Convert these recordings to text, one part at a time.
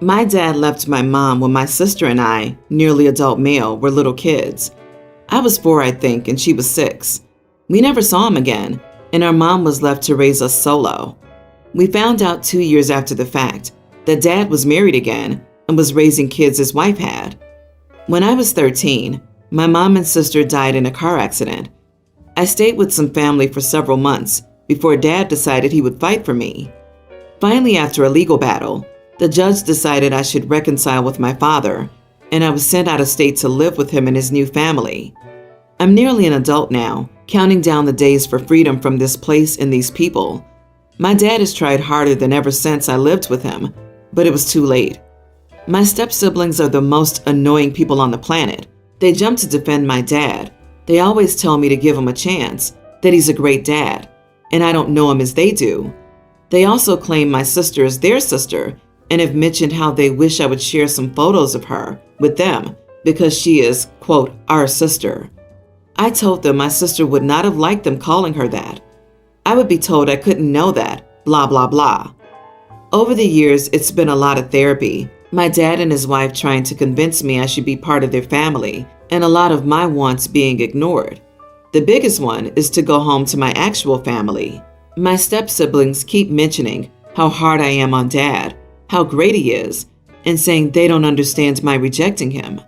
My dad left my mom when my sister and I, nearly adult male, were little kids. I was 4, I think, and she was 6. We never saw him again, and our mom was left to raise us solo. We found out 2 years after the fact that Dad was married again and was raising kids his wife had. When I was 13, my mom and sister died in a car accident. I stayed with some family for several months before Dad decided he would fight for me. Finally, after a legal battle, the judge decided I should reconcile with my father, and I was sent out of state to live with him and his new family. I'm nearly an adult now, counting down the days for freedom from this place and these people. My dad has tried harder than ever since I lived with him, but it was too late. My step-siblings are the most annoying people on the planet. They jump to defend my dad. They always tell me to give him a chance, that he's a great dad, and I don't know him as they do. They also claim my sister is their sister and have mentioned how they wish I would share some photos of her with them because she is, quote, our sister. I told them my sister would not have liked them calling her that. I would be told I couldn't know that, blah, blah, blah. Over the years, it's been a lot of therapy. My dad and his wife trying to convince me I should be part of their family, and a lot of my wants being ignored. The biggest one is to go home to my actual family. My step-siblings keep mentioning how hard I am on Dad, how great he is, and saying they don't understand my rejecting him.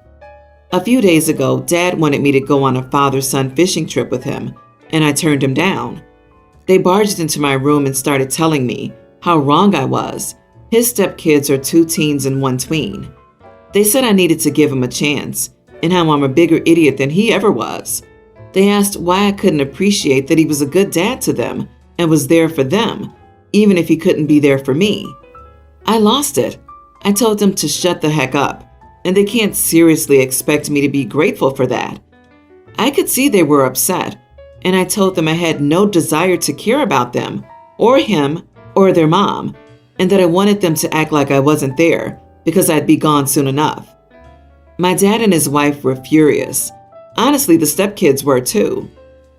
A few days ago, Dad wanted me to go on a father-son fishing trip with him, and I turned him down. They barged into my room and started telling me how wrong I was. His stepkids are 2 teens and 1 tween. They said I needed to give him a chance, and how I'm a bigger idiot than he ever was. They asked why I couldn't appreciate that he was a good dad to them and was there for them, even if he couldn't be there for me. I lost it. I told them to shut the heck up, and they can't seriously expect me to be grateful for that. I could see they were upset, and I told them I had no desire to care about them, or him, or their mom, and that I wanted them to act like I wasn't there because I'd be gone soon enough. My dad and his wife were furious. Honestly, the stepkids were too.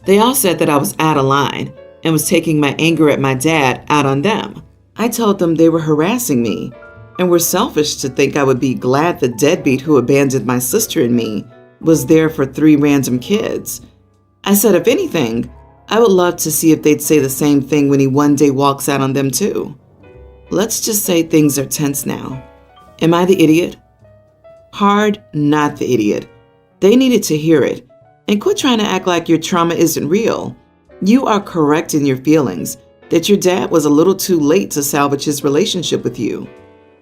They all said that I was out of line and was taking my anger at my dad out on them. I told them they were harassing me and were selfish to think I would be glad the deadbeat who abandoned my sister and me was there for 3 random kids. I said, if anything, I would love to see if they'd say the same thing when he one day walks out on them too. Let's just say things are tense now. Am I the idiot? Hard, not the idiot. They needed to hear it. And quit trying to act like your trauma isn't real. You are correct in your feelings that your dad was a little too late to salvage his relationship with you.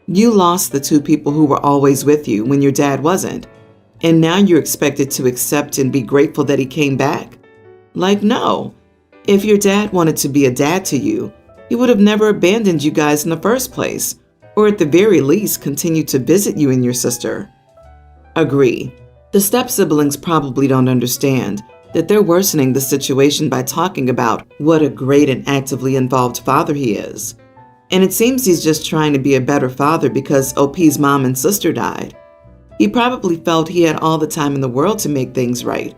You lost the 2 people who were always with you when your dad wasn't. And now you're expected to accept and be grateful that he came back? Like, no. If your dad wanted to be a dad to you, he would have never abandoned you guys in the first place, or at the very least continued to visit you and your sister. Agree. The step-siblings probably don't understand that they're worsening the situation by talking about what a great and actively involved father he is. And it seems he's just trying to be a better father because OP's mom and sister died. He probably felt he had all the time in the world to make things right,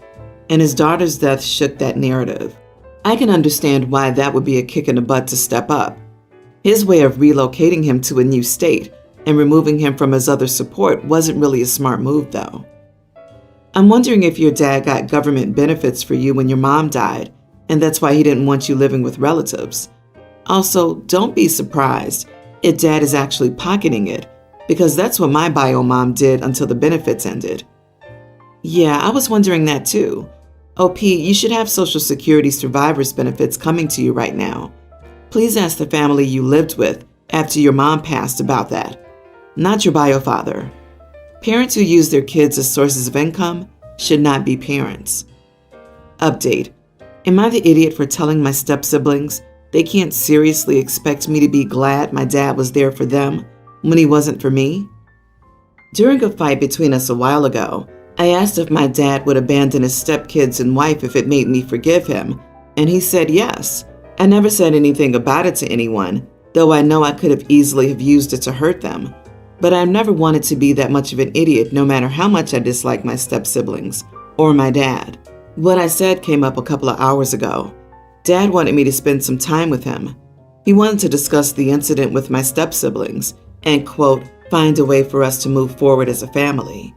and his daughter's death shook that narrative. I can understand why that would be a kick in the butt to step up. His way of relocating him to a new state and removing him from his other support wasn't really a smart move, though. I'm wondering if your dad got government benefits for you when your mom died, and that's why he didn't want you living with relatives. Also, don't be surprised if Dad is actually pocketing it, because that's what my bio mom did until the benefits ended. Yeah, I was wondering that too. OP, you should have Social Security survivors benefits coming to you right now. Please ask the family you lived with after your mom passed about that, not your bio father. Parents who use their kids as sources of income should not be parents. Update. Am I the idiot for telling my step-siblings they can't seriously expect me to be glad my dad was there for them when he wasn't for me? During a fight between us a while ago, I asked if my dad would abandon his stepkids and wife if it made me forgive him, and he said yes. I never said anything about it to anyone, though I know I could have easily have used it to hurt them. But I've never wanted to be that much of an idiot no matter how much I dislike my step-siblings or my dad. What I said came up a couple of hours ago. Dad wanted me to spend some time with him. He wanted to discuss the incident with my step-siblings and, quote, find a way for us to move forward as a family.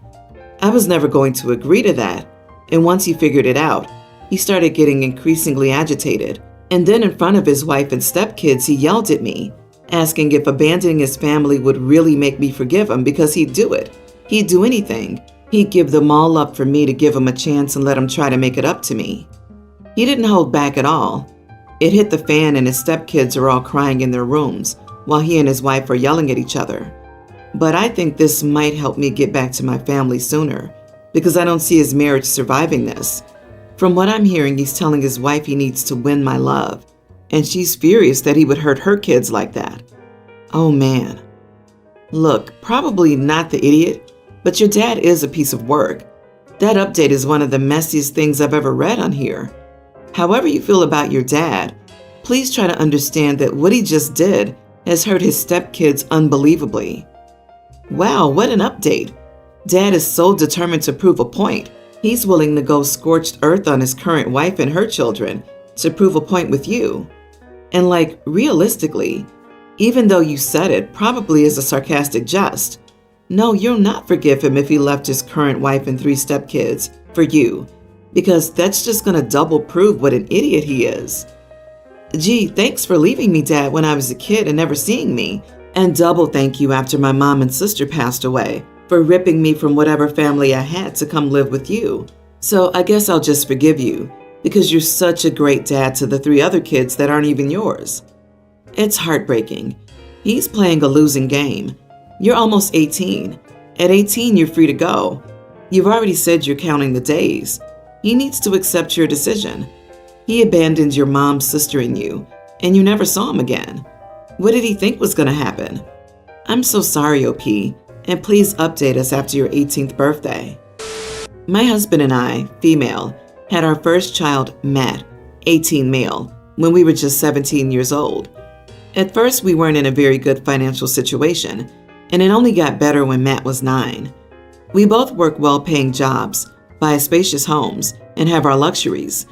I was never going to agree to that, and once he figured it out, he started getting increasingly agitated, and then in front of his wife and stepkids, he yelled at me, asking if abandoning his family would really make me forgive him, because he'd do it. He'd do anything. He'd give them all up for me to give him a chance and let him try to make it up to me. He didn't hold back at all. It hit the fan and his stepkids are all crying in their rooms while he and his wife are yelling at each other. But I think this might help me get back to my family sooner, because I don't see his marriage surviving this. From what I'm hearing, he's telling his wife he needs to win my love, and she's furious that he would hurt her kids like that. Oh man. Look, probably not the idiot, but your dad is a piece of work. That update is one of the messiest things I've ever read on here. However you feel about your dad, please try to understand that what he just did has hurt his stepkids unbelievably. Wow, what an update. Dad is so determined to prove a point. He's willing to go scorched earth on his current wife and her children to prove a point with you. And realistically, even though you said it probably as a sarcastic jest, no, you'll not forgive him if he left his current wife and 3 stepkids for you, because that's just going to double prove what an idiot he is. Gee, thanks for leaving me, Dad, when I was a kid and never seeing me. And double thank you after my mom and sister passed away for ripping me from whatever family I had to come live with you. So I guess I'll just forgive you, because you're such a great dad to the 3 other kids that aren't even yours. It's heartbreaking. He's playing a losing game. You're almost 18. At 18, you're free to go. You've already said you're counting the days. He needs to accept your decision. He abandoned your mom, sister, and you never saw him again. What did he think was going to happen? I'm so sorry, OP, and please update us after your 18th birthday. My husband and I, female, had our first child, Matt, 18 male, when we were just 17 years old. At first, we weren't in a very good financial situation, and it only got better when Matt was 9. We both work well-paying jobs, buy spacious homes, and have our luxuries.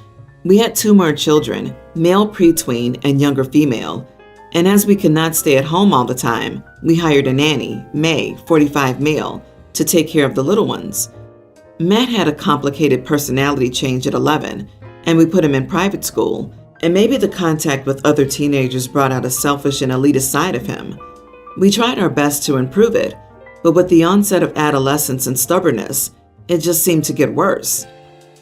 We had 2 more children, male preteen and younger female, and as we could not stay at home all the time, we hired a nanny, May, 45 male, to take care of the little ones. Matt had a complicated personality change at 11, and we put him in private school, and maybe the contact with other teenagers brought out a selfish and elitist side of him. We tried our best to improve it, but with the onset of adolescence and stubbornness, it just seemed to get worse.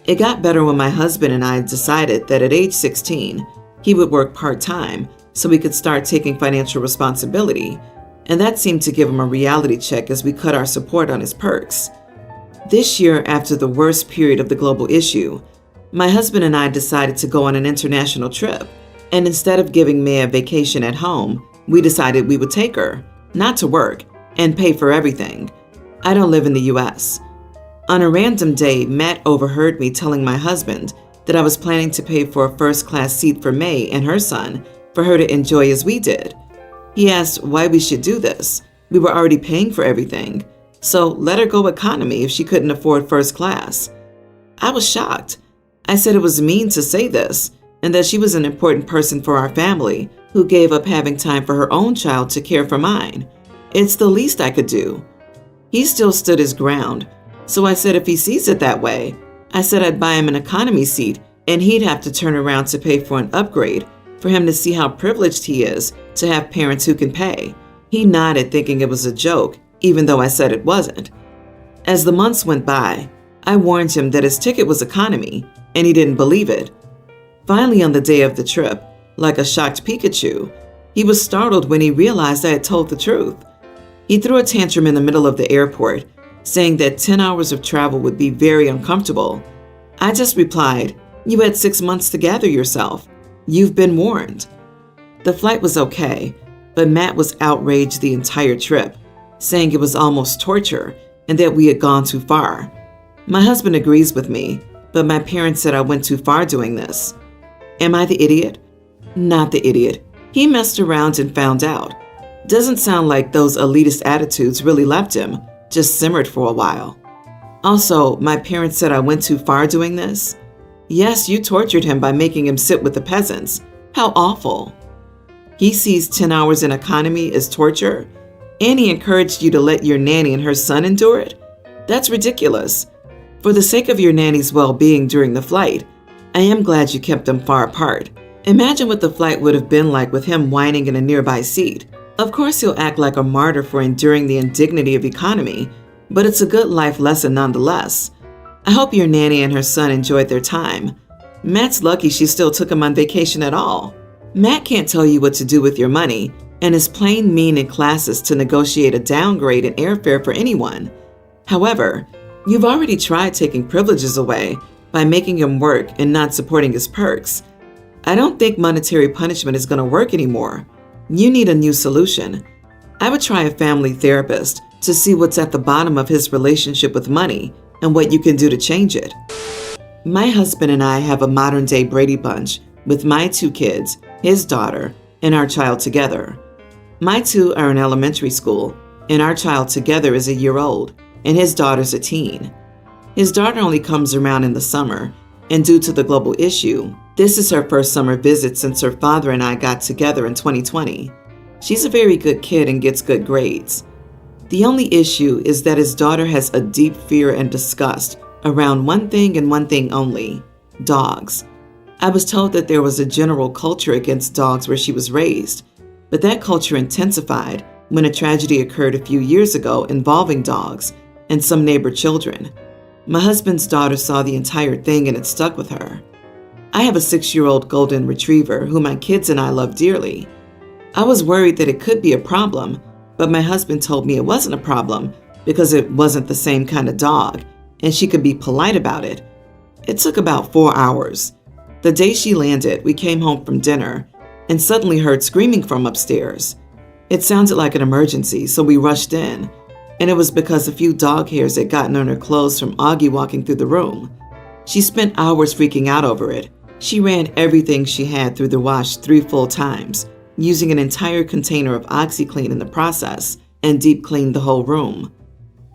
It got better when my husband and I decided that at age 16, he would work part-time so we could start taking financial responsibility, and that seemed to give him a reality check as we cut our support on his perks. This year, after the worst period of the global issue, my husband and I decided to go on an international trip, and instead of giving May a vacation at home, we decided we would take her, not to work, and pay for everything. I don't live in the US. On a random day, Matt overheard me telling my husband that I was planning to pay for a first-class seat for May and her son for her to enjoy as we did. He asked why we should do this. We were already paying for everything, so let her go economy if she couldn't afford first class. I was shocked. I said it was mean to say this, and that she was an important person for our family who gave up having time for her own child to care for mine. It's the least I could do. He still stood his ground, so I said if he sees it that way, I said I'd buy him an economy seat and he'd have to turn around to pay for an upgrade for him to see how privileged he is to have parents who can pay. He nodded, thinking it was a joke, even though I said it wasn't. As the months went by, I warned him that his ticket was economy, and he didn't believe it. Finally, on the day of the trip, like a shocked Pikachu, he was startled when he realized I had told the truth. He threw a tantrum in the middle of the airport, saying that 10 hours of travel would be very uncomfortable. I just replied, "You had 6 months to gather yourself. You've been warned." The flight was okay, but Matt was outraged the entire trip, saying it was almost torture and that we had gone too far. My husband agrees with me, but my parents said I went too far doing this. Am I the idiot? Not the idiot. He messed around and found out. Doesn't sound like those elitist attitudes really left him, just simmered for a while. Also, my parents said I went too far doing this. Yes, you tortured him by making him sit with the peasants. How awful. He sees 10 hours in economy as torture. And he encouraged you to let your nanny and her son endure it? That's ridiculous. For the sake of your nanny's well-being during the flight, I am glad you kept them far apart. Imagine what the flight would have been like with him whining in a nearby seat. Of course he'll act like a martyr for enduring the indignity of economy, but it's a good life lesson nonetheless. I hope your nanny and her son enjoyed their time. Matt's lucky she still took him on vacation at all. Matt can't tell you what to do with your money and is plain mean and classist to negotiate a downgrade in airfare for anyone. However, you've already tried taking privileges away by making him work and not supporting his perks. I don't think monetary punishment is going to work anymore. You need a new solution. I would try a family therapist to see what's at the bottom of his relationship with money and what you can do to change it. My husband and I have a modern-day Brady Bunch with my 2 kids, his daughter, and our child together. My 2 are in elementary school, and our child together is a year old, and his daughter's a teen. His daughter only comes around in the summer, and due to the global issue, this is her first summer visit since her father and I got together in 2020. She's a very good kid and gets good grades. The only issue is that his daughter has a deep fear and disgust around one thing and one thing only: dogs. I was told that there was a general culture against dogs where she was raised, but that culture intensified when a tragedy occurred a few years ago involving dogs and some neighbor children. My husband's daughter saw the entire thing and it stuck with her. I have a 6-year-old golden retriever who my kids and I love dearly. I was worried that it could be a problem, but my husband told me it wasn't a problem because it wasn't the same kind of dog and she could be polite about it. It took about 4 hours. The day she landed, we came home from dinner and suddenly heard screaming from upstairs. It sounded like an emergency, so we rushed in, and it was because a few dog hairs had gotten on her clothes from Augie walking through the room. She spent hours freaking out over it. She ran everything she had through the wash 3 full times, using an entire container of OxyClean in the process, and deep cleaned the whole room.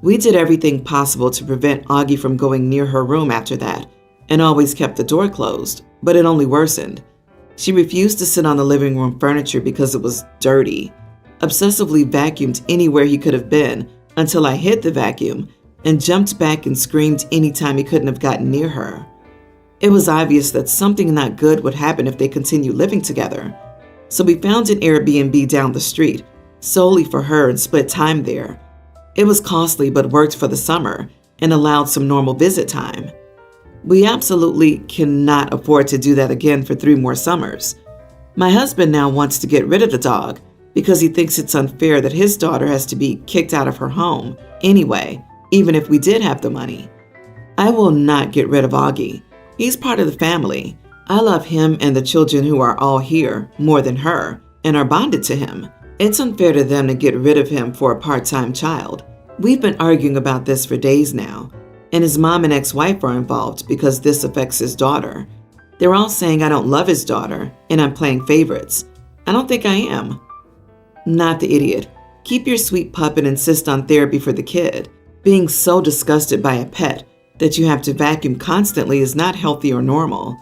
We did everything possible to prevent Augie from going near her room after that, and always kept the door closed, but it only worsened. She refused to sit on the living room furniture because it was dirty, obsessively vacuumed anywhere he could have been until I hid the vacuum, and jumped back and screamed anytime he couldn't have gotten near her. It was obvious that something not good would happen if they continued living together, so we found an Airbnb down the street solely for her and split time there. It was costly but worked for the summer and allowed some normal visit time. We absolutely cannot afford to do that again for 3 more summers. My husband now wants to get rid of the dog because he thinks it's unfair that his daughter has to be kicked out of her home anyway, even if we did have the money. I will not get rid of Augie. He's part of the family. I love him and the children who are all here more than her and are bonded to him. It's unfair to them to get rid of him for a part-time child. We've been arguing about this for days now, and his mom and ex-wife are involved because this affects his daughter. They're all saying I don't love his daughter and I'm playing favorites. I don't think I am. Not the idiot. Keep your sweet pup and insist on therapy for the kid. Being so disgusted by a pet that you have to vacuum constantly is not healthy or normal.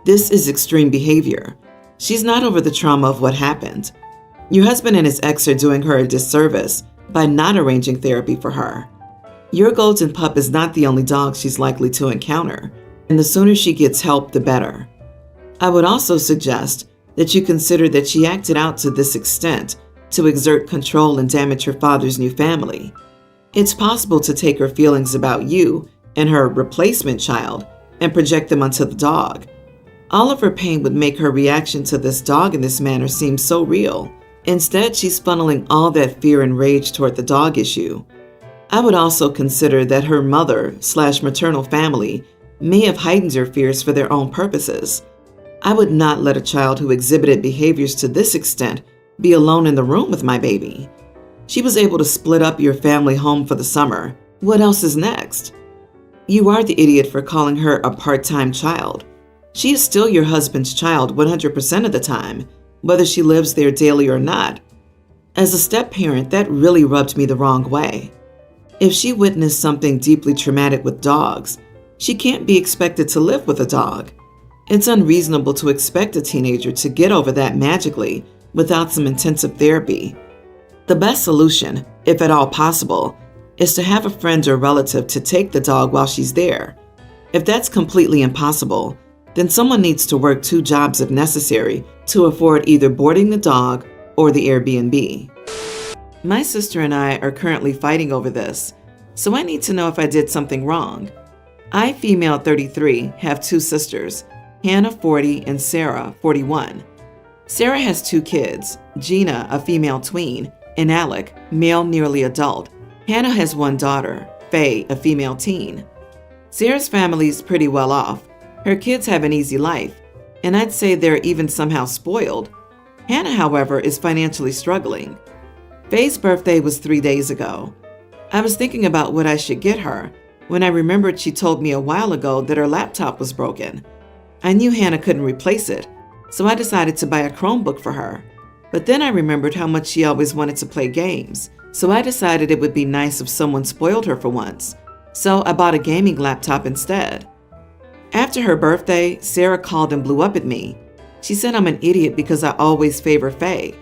This is extreme behavior. She's not over the trauma of what happened. Your husband and his ex are doing her a disservice by not arranging therapy for her. Your golden pup is not the only dog she's likely to encounter, and the sooner she gets help, the better. I would also suggest that you consider that she acted out to this extent to exert control and damage her father's new family. It's possible to take her feelings about you and her replacement child and project them onto the dog. All of her pain would make her reaction to this dog in this manner seem so real. Instead, she's funneling all that fear and rage toward the dog issue. I would also consider that her mother/maternal family may have heightened her fears for their own purposes. I would not let a child who exhibited behaviors to this extent be alone in the room with my baby. She was able to split up your family home for the summer. What else is next? You are the idiot for calling her a part-time child. She is still your husband's child 100% of the time, whether she lives there daily or not. As a step-parent, that really rubbed me the wrong way. If she witnessed something deeply traumatic with dogs, she can't be expected to live with a dog. It's unreasonable to expect a teenager to get over that magically without some intensive therapy. The best solution, if at all possible, is to have a friend or relative to take the dog while she's there. If that's completely impossible, then someone needs to work 2 jobs if necessary to afford either boarding the dog or the Airbnb. My sister and I are currently fighting over this, so I need to know if I did something wrong. I, female 33, have 2 sisters, Hannah 40 and Sarah 41. Sarah has 2 kids, Gina, a female tween, and Alec, male nearly adult. Hannah has 1 daughter, Faye, a female teen. Sarah's family's pretty well off. Her kids have an easy life, and I'd say they're even somehow spoiled. Hannah, however, is financially struggling. Faye's birthday was 3 days ago. I was thinking about what I should get her when I remembered she told me a while ago that her laptop was broken. I knew Hannah couldn't replace it, so I decided to buy a Chromebook for her. But then I remembered how much she always wanted to play games, so I decided it would be nice if someone spoiled her for once. So I bought a gaming laptop instead. After her birthday, Sarah called and blew up at me. She said I'm an idiot because I always favor Faye.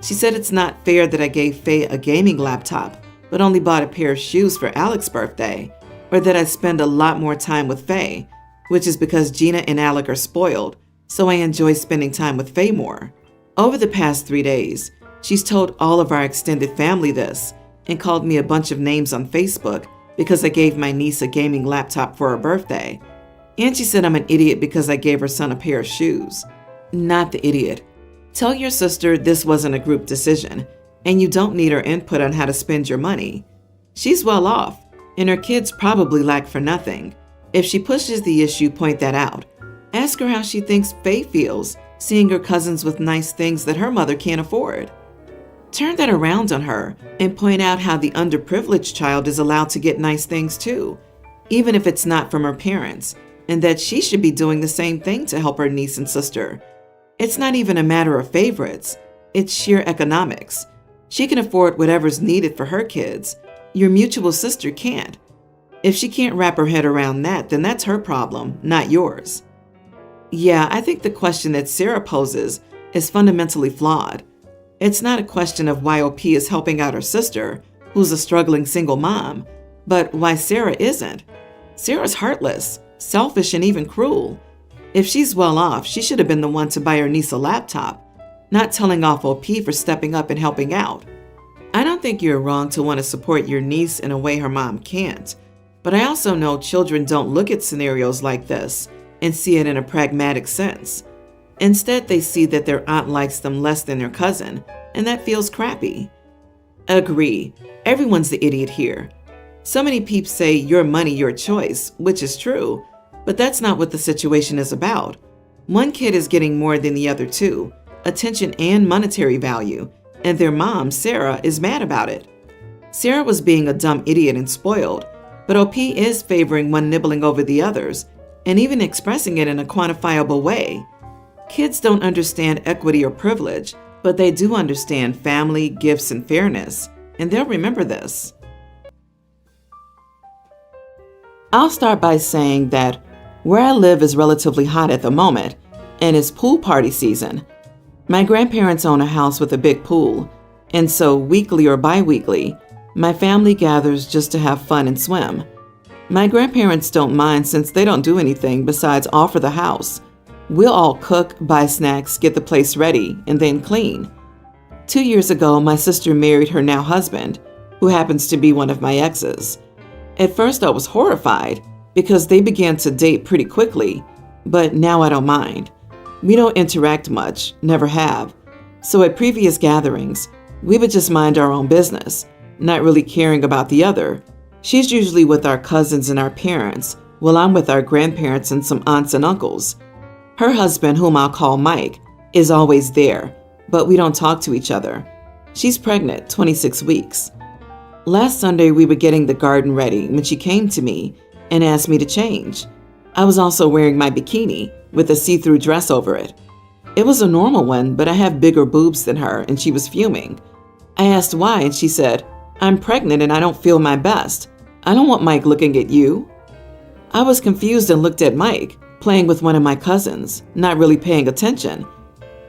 She said it's not fair that I gave Faye a gaming laptop, but only bought a pair of shoes for Alec's birthday, or that I spend a lot more time with Faye, which is because Gina and Alec are spoiled, so I enjoy spending time with Faye more. Over the past 3 days, she's told all of our extended family this and called me a bunch of names on Facebook because I gave my niece a gaming laptop for her birthday. And she said I'm an idiot because I gave her son a pair of shoes. Not the idiot. Tell your sister this wasn't a group decision, and you don't need her input on how to spend your money. She's well off, and her kids probably lack for nothing. If she pushes the issue, point that out. Ask her how she thinks Faye feels, seeing her cousins with nice things that her mother can't afford. Turn that around on her and point out how the underprivileged child is allowed to get nice things too, even if it's not from her parents, and that she should be doing the same thing to help her niece and sister. It's not even a matter of favorites, it's sheer economics. She can afford whatever's needed for her kids. Your mutual sister can't. If she can't wrap her head around that, then that's her problem, not yours. Yeah, I think the question that Sarah poses is fundamentally flawed. It's not a question of why OP is helping out her sister, who's a struggling single mom, but why Sarah isn't. Sarah's heartless, selfish, and even cruel. If she's well off, she should have been the one to buy her niece a laptop, not telling off OP for stepping up and helping out. I don't think you're wrong to want to support your niece in a way her mom can't, but I also know children don't look at scenarios like this and see it in a pragmatic sense. Instead, they see that their aunt likes them less than their cousin, and that feels crappy. Agree, everyone's the idiot here. So many peeps say your money, your choice, which is true, but that's not what the situation is about. One kid is getting more than the other 2, attention and monetary value, and their mom, Sarah, is mad about it. Sarah was being a dumb idiot and spoiled, but OP is favoring one nibbling over the others, and even expressing it in a quantifiable way. Kids don't understand equity or privilege, but they do understand family, gifts, and fairness, and they'll remember this. I'll start by saying that where I live is relatively hot at the moment, and it's pool party season. My grandparents own a house with a big pool, and so weekly or bi-weekly, my family gathers just to have fun and swim. My grandparents don't mind since they don't do anything besides offer the house. We'll all cook, buy snacks, get the place ready, and then clean. 2 years ago, my sister married her now husband, who happens to be one of my exes. At first, I was horrified because they began to date pretty quickly, but now I don't mind. We don't interact much, never have. So at previous gatherings, we would just mind our own business, not really caring about the other. She's usually with our cousins and our parents, while I'm with our grandparents and some aunts and uncles. Her husband, whom I'll call Mike, is always there, but we don't talk to each other. She's pregnant, 26 weeks. Last Sunday, we were getting the garden ready when she came to me and asked me to change. I was also wearing my bikini with a see-through dress over it. It was a normal one, but I have bigger boobs than her, and she was fuming. I asked why, and she said, "I'm pregnant and I don't feel my best. I don't want Mike looking at you." I was confused and looked at Mike, playing with one of my cousins, not really paying attention.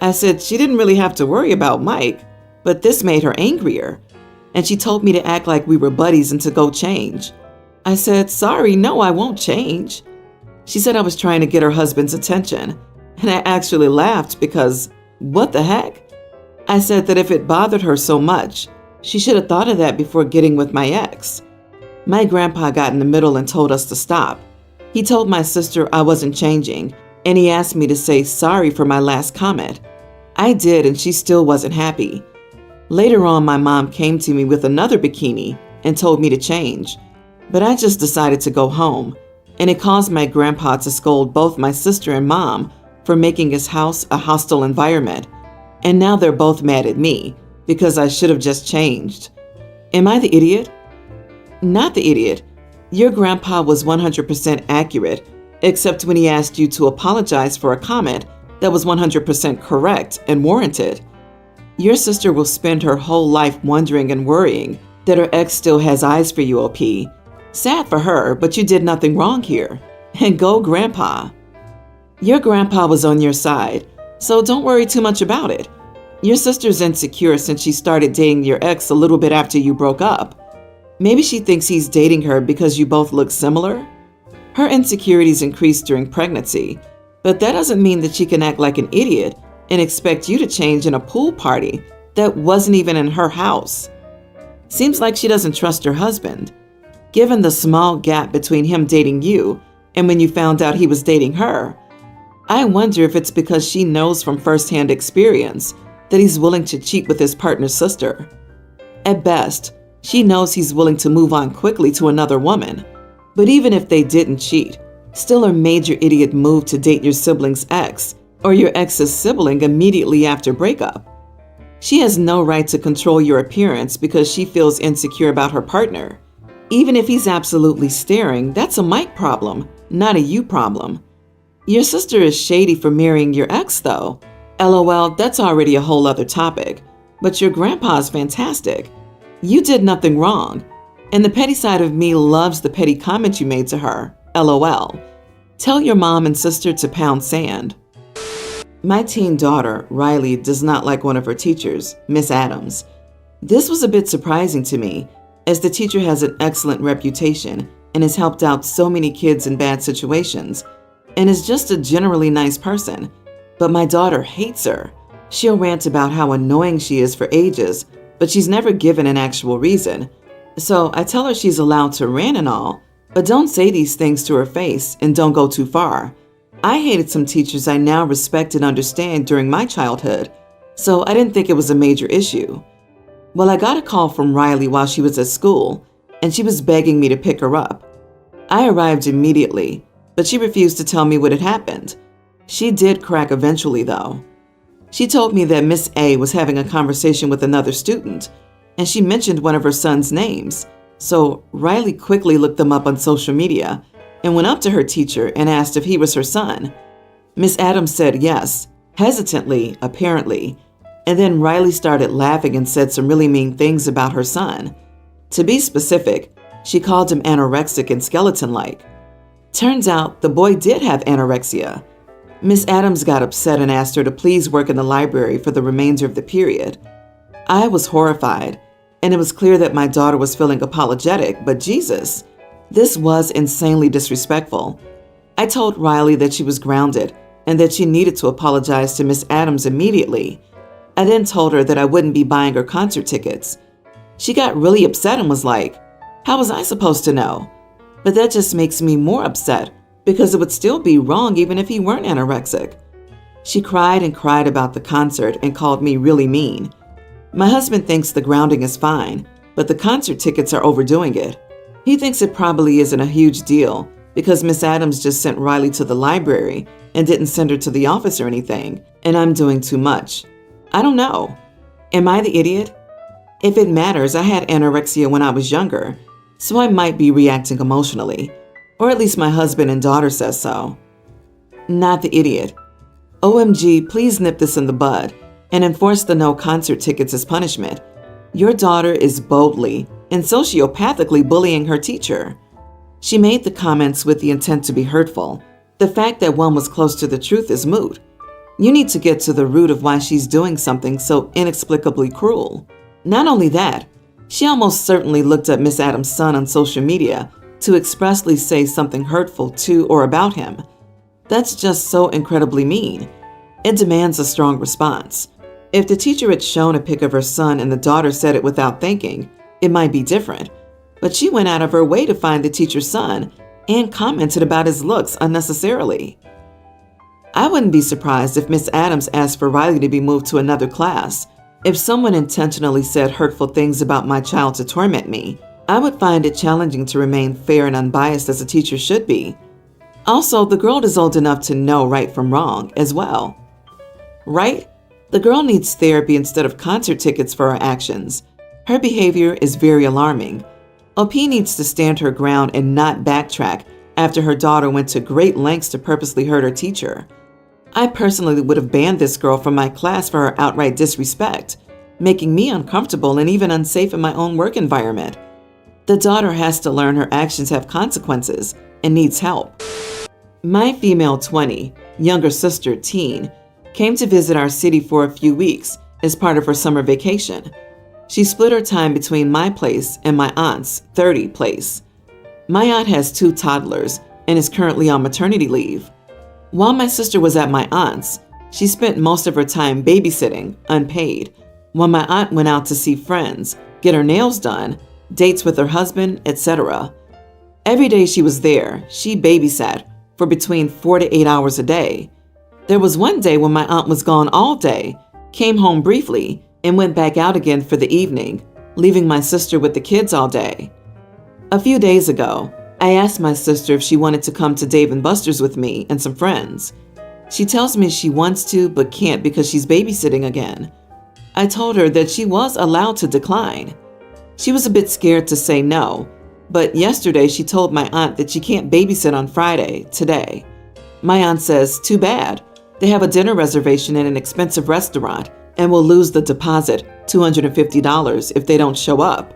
I said she didn't really have to worry about Mike, but this made her angrier. and she told me to act like we were buddies and to go change. I said, sorry, no, I won't change. She said I was trying to get her husband's attention, and I actually laughed because, what the heck? I said that if it bothered her so much, she should have thought of that before getting with my ex. My grandpa got in the middle and told us to stop. He told my sister I wasn't changing, and he asked me to say sorry for my last comment. I did, and she still wasn't happy. Later on, my mom came to me with another bikini and told me to change, but I just decided to go home, and it caused my grandpa to scold both my sister and mom for making his house a hostile environment, and now they're both mad at me because I should have just changed. Am I the idiot? Not the idiot. Your grandpa was 100% accurate, except when he asked you to apologize for a comment that was 100% correct and warranted. Your sister will spend her whole life wondering and worrying that her ex still has eyes for you, OP. Sad for her, but you did nothing wrong here. And go, Grandpa. Your grandpa was on your side, so don't worry too much about it. Your sister's insecure since she started dating your ex a little bit after you broke up. Maybe she thinks he's dating her because you both look similar. Her insecurities increased during pregnancy, but that doesn't mean that she can act like an idiot and expect you to change in a pool party that wasn't even in her house. Seems like she doesn't trust her husband. Given the small gap between him dating you and when you found out he was dating her, I wonder if it's because she knows from firsthand experience that he's willing to cheat with his partner's sister. At best, she knows he's willing to move on quickly to another woman. But even if they didn't cheat, still a major idiot move to date your sibling's ex or your ex's sibling immediately after breakup. She has no right to control your appearance because she feels insecure about her partner. Even if he's absolutely staring, that's a Mike problem, not a you problem. Your sister is shady for marrying your ex, though. LOL, that's already a whole other topic. But your grandpa's fantastic. You did nothing wrong. And the petty side of me loves the petty comment you made to her. LOL. Tell your mom and sister to pound sand. My teen daughter, Riley, does not like one of her teachers, Miss Adams. This was a bit surprising to me, as the teacher has an excellent reputation and has helped out so many kids in bad situations, and is just a generally nice person. But my daughter hates her. She'll rant about how annoying she is for ages, but she's never given an actual reason. So I tell her she's allowed to rant and all, but don't say these things to her face and don't go too far. I hated some teachers I now respect and understand during my childhood, so I didn't think it was a major issue. Well, I got a call from Riley while she was at school, and she was begging me to pick her up. I arrived immediately, but she refused to tell me what had happened. She did crack eventually, though. She told me that Miss A was having a conversation with another student, and she mentioned one of her son's names. So Riley quickly looked them up on social media and went up to her teacher and asked if he was her son. Miss Adams said yes, hesitantly, apparently, and then Riley started laughing and said some really mean things about her son. To be specific, she called him anorexic and skeleton-like. Turns out the boy did have anorexia. Miss Adams got upset and asked her to please work in the library for the remainder of the period. I was horrified, and it was clear that my daughter was feeling apologetic, but Jesus, this was insanely disrespectful. I told Riley that she was grounded and that she needed to apologize to Miss Adams immediately. I then told her that I wouldn't be buying her concert tickets. She got really upset and was like, "How was I supposed to know?" But that just makes me more upset because it would still be wrong even if he weren't anorexic. She cried and cried about the concert and called me really mean. My husband thinks the grounding is fine, but the concert tickets are overdoing it. He thinks it probably isn't a huge deal because Miss Adams just sent Riley to the library and didn't send her to the office or anything, and I'm doing too much. I don't know. Am I the idiot? If it matters, I had anorexia when I was younger, so I might be reacting emotionally, or at least my husband and daughter says so. Not the idiot. OMG, please nip this in the bud and enforce the no concert tickets as punishment. Your daughter is boldly and sociopathically bullying her teacher. She made the comments with the intent to be hurtful. The fact that one was close to the truth is moot. You need to get to the root of why she's doing something so inexplicably cruel. Not only that, She almost certainly looked up Miss Adams' son on social media to expressly say something hurtful to or about him. That's just so incredibly mean. It demands a strong response. If the teacher had shown a pic of her son and the daughter said it without thinking, it might be different. But she went out of her way to find the teacher's son and commented about his looks unnecessarily. I wouldn't be surprised if Miss Adams asked for Riley to be moved to another class. If someone intentionally said hurtful things about my child to torment me, I would find it challenging to remain fair and unbiased as a teacher should be. Also, the girl is old enough to know right from wrong as well. Right? The girl needs therapy instead of concert tickets for her actions. Her behavior is very alarming. OP needs to stand her ground and not backtrack after her daughter went to great lengths to purposely hurt her teacher. I personally would have banned this girl from my class for her outright disrespect, making me uncomfortable and even unsafe in my own work environment. The daughter has to learn her actions have consequences and needs help. My female 20, younger sister, teen, came to visit our city for a few weeks as part of her summer vacation. She split her time between my place and my aunt's 30 place. My aunt has 2 toddlers and is currently on maternity leave. While my sister was at my aunt's, she spent most of her time babysitting, unpaid, while my aunt went out to see friends, get her nails done, dates with her husband, etc. Every day she was there, she babysat for between 4 to 8 hours a day. There was one day when my aunt was gone all day, came home briefly, and went back out again for the evening, leaving my sister with the kids all day. A few days ago, I asked my sister if she wanted to come to Dave & Buster's with me and some friends. She tells me she wants to but can't because she's babysitting again. I told her that she was allowed to decline. She was a bit scared to say no, but yesterday she told my aunt that she can't babysit on Friday, today. My aunt says, too bad. They have a dinner reservation in an expensive restaurant and will lose the deposit, $250, if they don't show up.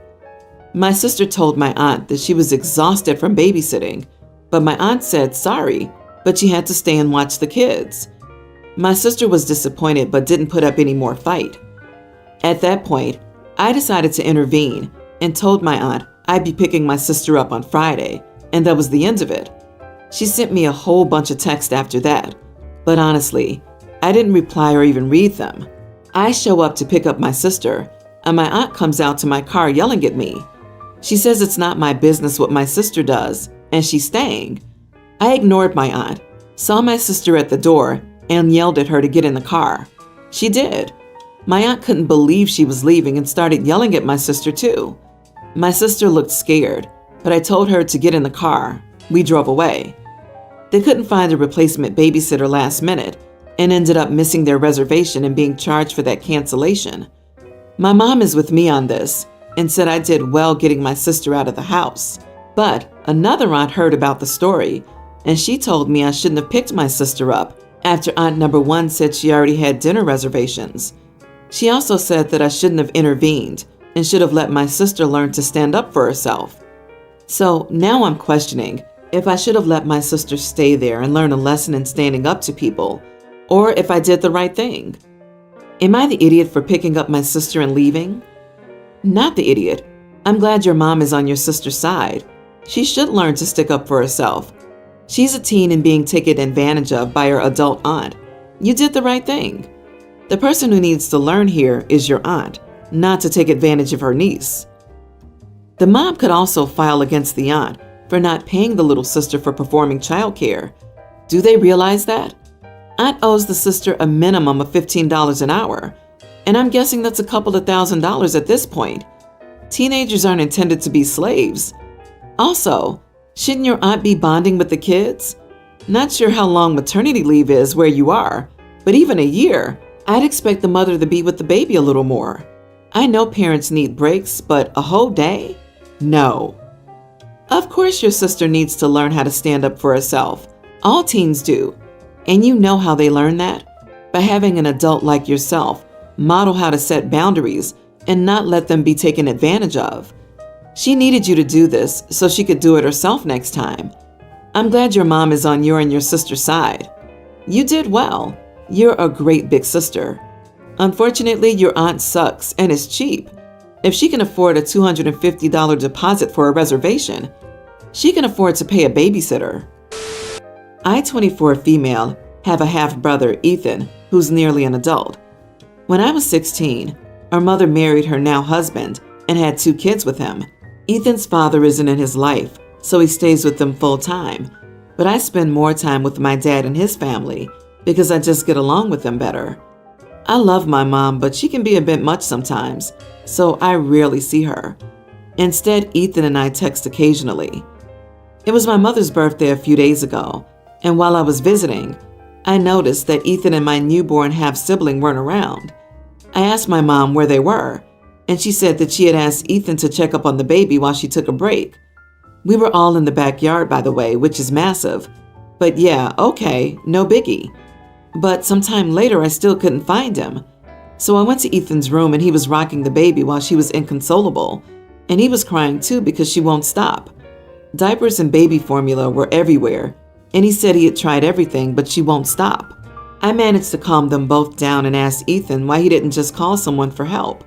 My sister told my aunt that she was exhausted from babysitting, but my aunt said sorry, but she had to stay and watch the kids. My sister was disappointed but didn't put up any more fight. At that point, I decided to intervene and told my aunt I'd be picking my sister up on Friday, and that was the end of it. She sent me a whole bunch of texts after that, but honestly, I didn't reply or even read them. I show up to pick up my sister, and my aunt comes out to my car yelling at me. She says it's not my business what my sister does, and she's staying. I ignored my aunt, saw my sister at the door, and yelled at her to get in the car. She did. My aunt couldn't believe she was leaving and started yelling at my sister too. My sister looked scared, but I told her to get in the car. We drove away. They couldn't find a replacement babysitter last minute and ended up missing their reservation and being charged for that cancellation. My mom is with me on this and said I did well getting my sister out of the house. But another aunt heard about the story, and she told me I shouldn't have picked my sister up after aunt number 1 said she already had dinner reservations. She also said that I shouldn't have intervened and should have let my sister learn to stand up for herself. So now I'm questioning if I should have let my sister stay there and learn a lesson in standing up to people, or if I did the right thing. Am I the idiot for picking up my sister and leaving? Not the idiot. I'm glad your mom is on your sister's side. She should learn to stick up for herself. She's a teen and being taken advantage of by her adult aunt. You did the right thing. The person who needs to learn here is your aunt, not to take advantage of her niece. The mom could also file against the aunt for not paying the little sister for performing childcare. Do they realize that? Aunt owes the sister a minimum of $15 an hour, and I'm guessing that's a couple of $1,000s at this point. Teenagers aren't intended to be slaves. Also, shouldn't your aunt be bonding with the kids? Not sure how long maternity leave is where you are, but even a year, I'd expect the mother to be with the baby a little more. I know parents need breaks, but a whole day? No. Of course your sister needs to learn how to stand up for herself. All teens do. And you know how they learn that? By having an adult like yourself model how to set boundaries and not let them be taken advantage of. She needed you to do this so she could do it herself next time. I'm glad your mom is on your and your sister's side. You did well. You're a great big sister. Unfortunately, your aunt sucks and is cheap. If she can afford a $250 deposit for a reservation, she can afford to pay a babysitter. I, 24 female, have a half-brother, Ethan, who's nearly an adult. When I was 16, our mother married her now husband and had 2 kids with him. Ethan's father isn't in his life, so he stays with them full time. But I spend more time with my dad and his family because I just get along with them better. I love my mom, but she can be a bit much sometimes, so I rarely see her. Instead, Ethan and I text occasionally. It was my mother's birthday a few days ago, and while I was visiting, I noticed that Ethan and my newborn half-sibling weren't around. I asked my mom where they were, and she said that she had asked Ethan to check up on the baby while she took a break. We were all in the backyard, by the way, which is massive. But yeah, okay, no biggie. But sometime later, I still couldn't find him. So I went to Ethan's room and he was rocking the baby while she was inconsolable. And he was crying too because she won't stop. Diapers and baby formula were everywhere. And he said he had tried everything, but she won't stop. I managed to calm them both down and asked Ethan why he didn't just call someone for help.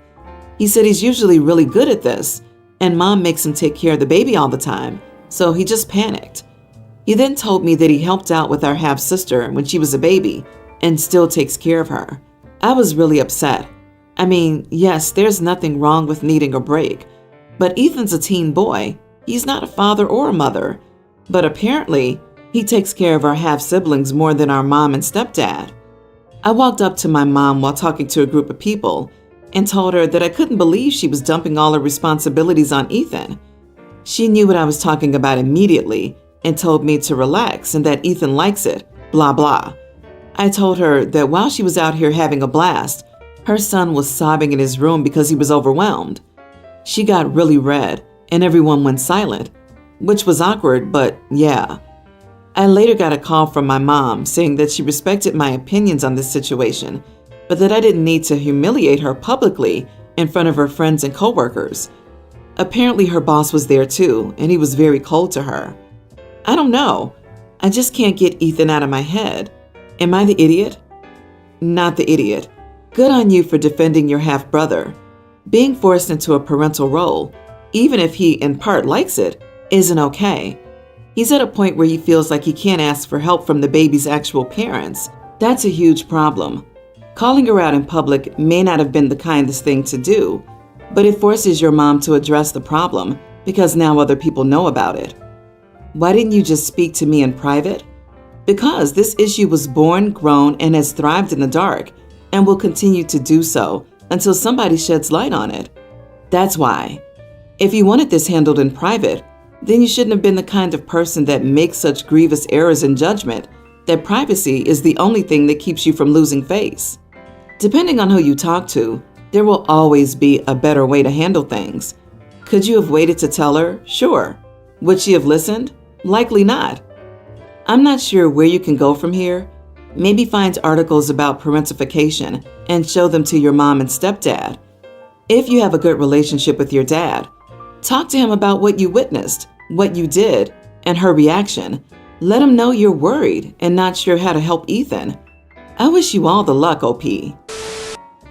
He said he's usually really good at this, and mom makes him take care of the baby all the time, so he just panicked. He then told me that he helped out with our half-sister when she was a baby and still takes care of her. I was really upset. I mean, yes, there's nothing wrong with needing a break, but Ethan's a teen boy. He's not a father or a mother, but apparently he takes care of our half-siblings more than our mom and stepdad. I walked up to my mom while talking to a group of people and told her that I couldn't believe she was dumping all her responsibilities on Ethan. She knew what I was talking about immediately and told me to relax and that Ethan likes it, blah blah. I told her that while she was out here having a blast, her son was sobbing in his room because he was overwhelmed. She got really red and everyone went silent, which was awkward, but yeah. I later got a call from my mom saying that she respected my opinions on this situation, but that I didn't need to humiliate her publicly in front of her friends and coworkers. Apparently her boss was there too, and he was very cold to her. I don't know. I just can't get Ethan out of my head. Am I the idiot? Not the idiot. Good on you for defending your half-brother. Being forced into a parental role, even if he in part likes it, isn't okay. He's at a point where he feels like he can't ask for help from the baby's actual parents. That's a huge problem. Calling her out in public may not have been the kindest thing to do, but it forces your mom to address the problem because now other people know about it. Why didn't you just speak to me in private? Because this issue was born, grown, and has thrived in the dark and will continue to do so until somebody sheds light on it. That's why. If you wanted this handled in private, then you shouldn't have been the kind of person that makes such grievous errors in judgment that privacy is the only thing that keeps you from losing face. Depending on who you talk to, there will always be a better way to handle things. Could you have waited to tell her? Sure. Would she have listened? Likely not. I'm not sure where you can go from here. Maybe find articles about parentification and show them to your mom and stepdad. If you have a good relationship with your dad, talk to him about what you witnessed, what you did, and her reaction. Let him know you're worried and not sure how to help Ethan. I wish you all the luck, OP.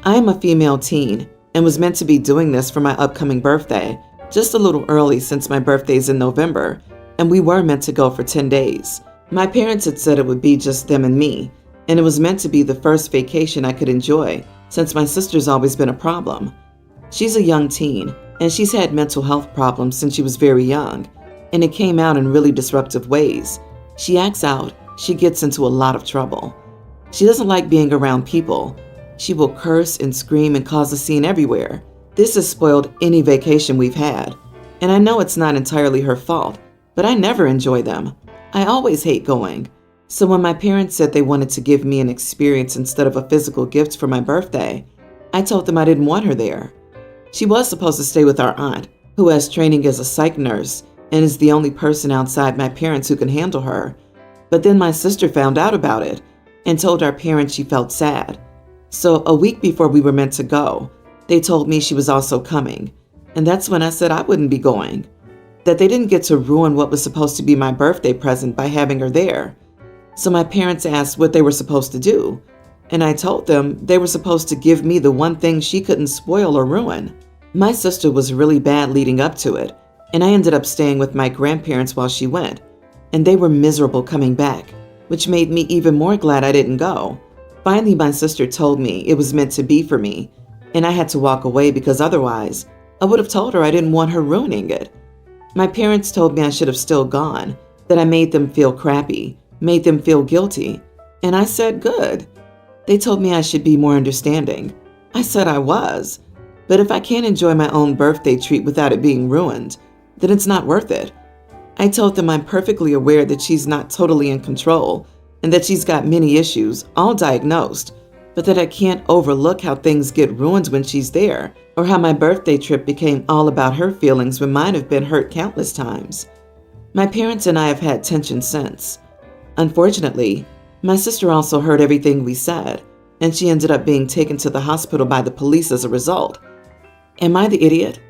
I am a female teen and was meant to be doing this for my upcoming birthday, just a little early since my birthday's in November, and we were meant to go for 10 days. My parents had said it would be just them and me, and it was meant to be the first vacation I could enjoy since my sister's always been a problem. She's a young teen, and she's had mental health problems since she was very young, and it came out in really disruptive ways. She acts out, she gets into a lot of trouble. She doesn't like being around people. She will curse and scream and cause a scene everywhere. This has spoiled any vacation we've had, and I know it's not entirely her fault, but I never enjoy them. I always hate going. So when my parents said they wanted to give me an experience instead of a physical gift for my birthday, I told them I didn't want her there. She was supposed to stay with our aunt, who has training as a psych nurse and is the only person outside my parents who can handle her. But then my sister found out about it and told our parents she felt sad. So a week before we were meant to go, they told me she was also coming. And that's when I said I wouldn't be going. That they didn't get to ruin what was supposed to be my birthday present by having her there. So my parents asked what they were supposed to do. And I told them they were supposed to give me the one thing she couldn't spoil or ruin. My sister was really bad leading up to it, and I ended up staying with my grandparents while she went, and they were miserable coming back, which made me even more glad I didn't go. Finally, my sister told me it was meant to be for me, and I had to walk away because otherwise, I would have told her I didn't want her ruining it. My parents told me I should have still gone, that I made them feel crappy, made them feel guilty, and I said good. They told me I should be more understanding. I said I was, but if I can't enjoy my own birthday treat without it being ruined, then it's not worth it. I told them I'm perfectly aware that she's not totally in control and that she's got many issues, all diagnosed, but that I can't overlook how things get ruined when she's there, or how my birthday trip became all about her feelings when mine have been hurt countless times. My parents and I have had tension since. Unfortunately, my sister also heard everything we said, and she ended up being taken to the hospital by the police as a result. Am I the idiot?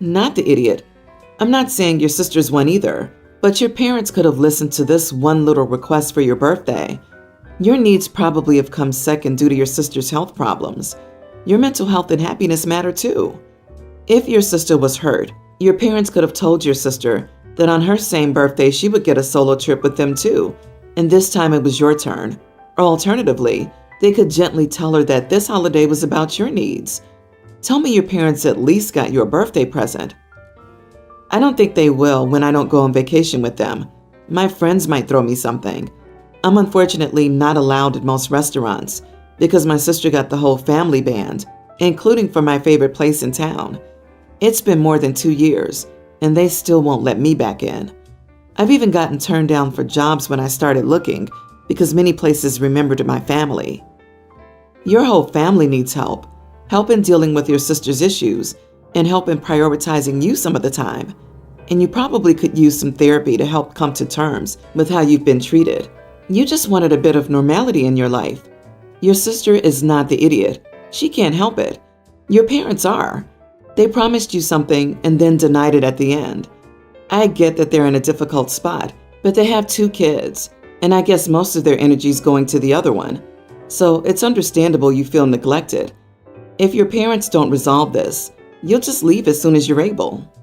Not the idiot. I'm not saying your sister's one either, but your parents could have listened to this one little request for your birthday. Your needs probably have come second due to your sister's health problems. Your mental health and happiness matter too. If your sister was hurt, your parents could have told your sister that on her same birthday she would get a solo trip with them too, and this time it was your turn. Or alternatively, they could gently tell her that this holiday was about your needs. Tell me your parents at least got you a birthday present. I don't think they will when I don't go on vacation with them. My friends might throw me something. I'm unfortunately not allowed at most restaurants because my sister got the whole family banned, including for my favorite place in town. It's been more than 2 years, and they still won't let me back in. I've even gotten turned down for jobs when I started looking because many places remembered my family. Your whole family needs help in dealing with your sister's issues, and help in prioritizing you some of the time. And you probably could use some therapy to help come to terms with how you've been treated. You just wanted a bit of normality in your life. Your sister is not the idiot. She can't help it. Your parents are. They promised you something and then denied it at the end. I get that they're in a difficult spot, but they have 2 kids, and I guess most of their energy is going to the other one. So it's understandable you feel neglected. If your parents don't resolve this, you'll just leave as soon as you're able.